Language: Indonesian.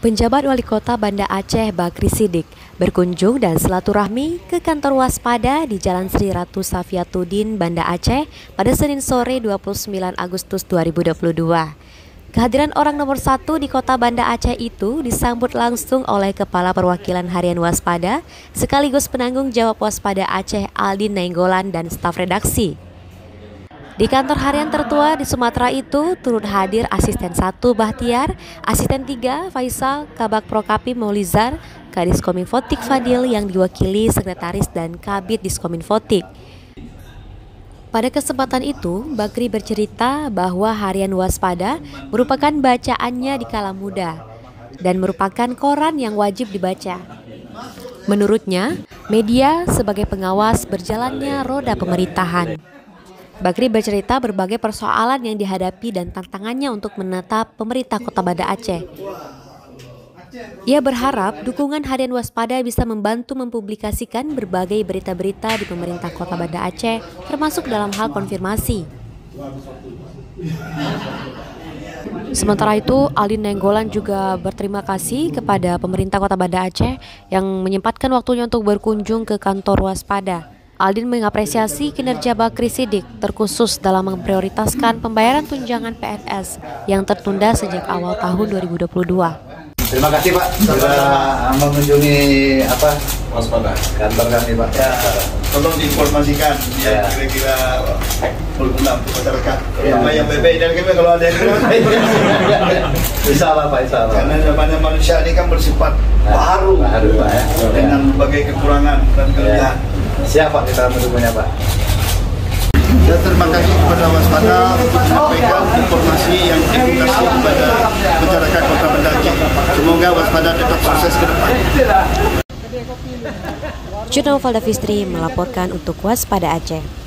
Penjabat Wali Kota Banda Aceh Bakri Siddiq berkunjung dan silaturahmi ke kantor waspada di Jalan Sri Ratu Safiatuddin, Banda Aceh pada Senin sore 29 Agustus 2022. Kehadiran orang nomor 1 di kota Banda Aceh itu disambut langsung oleh Kepala Perwakilan Harian Waspada sekaligus penanggung jawab Waspada Aceh Aldin Nainggolan dan staf redaksi. Di kantor harian tertua di Sumatera itu turut hadir Asisten 1 Bahtiar, Asisten 3 Faisal, Kabak Prokapim Maulizar, Kadis Kominfotik Fadil yang diwakili Sekretaris dan Kabid Diskominfotik. Pada kesempatan itu, Bakri bercerita bahwa Harian Waspada merupakan bacaannya di kala muda dan merupakan koran yang wajib dibaca. Menurutnya, media sebagai pengawas berjalannya roda pemerintahan. Bakri bercerita berbagai persoalan yang dihadapi dan tantangannya untuk menatap pemerintah Kota Banda Aceh. Ia berharap dukungan Harian Waspada bisa membantu mempublikasikan berbagai berita-berita di pemerintah Kota Banda Aceh, termasuk dalam hal konfirmasi. Sementara itu, Aldin Nainggolan juga berterima kasih kepada pemerintah Kota Banda Aceh yang menyempatkan waktunya untuk berkunjung ke kantor Waspada. Aldin mengapresiasi kinerja Bakri Siddiq terkhusus dalam memprioritaskan pembayaran tunjangan PNS yang tertunda sejak awal tahun 2022. Terima kasih Pak sudah mengunjungi Waspada kantor kami Pak. Ya, tolong diinformasikan ya kira-kira berguna untuk masyarakat. Yang bebek dan kami kalau ada yang Insya Allah Pak, Insya Allah. Karena namanya manusia ini kan bersifat baru Pak ya. dengan berbagai kekurangan dan kelebihan. Siapa kita mendukungnya Pak? Ya, terima kasih kepada Waspada untuk menyampaikan informasi yang edukasi kepada masyarakat Kota Banda Aceh. Semoga Waspada tetap sukses ke depan. Jurnal Valda Fistri melaporkan untuk Waspada Aceh.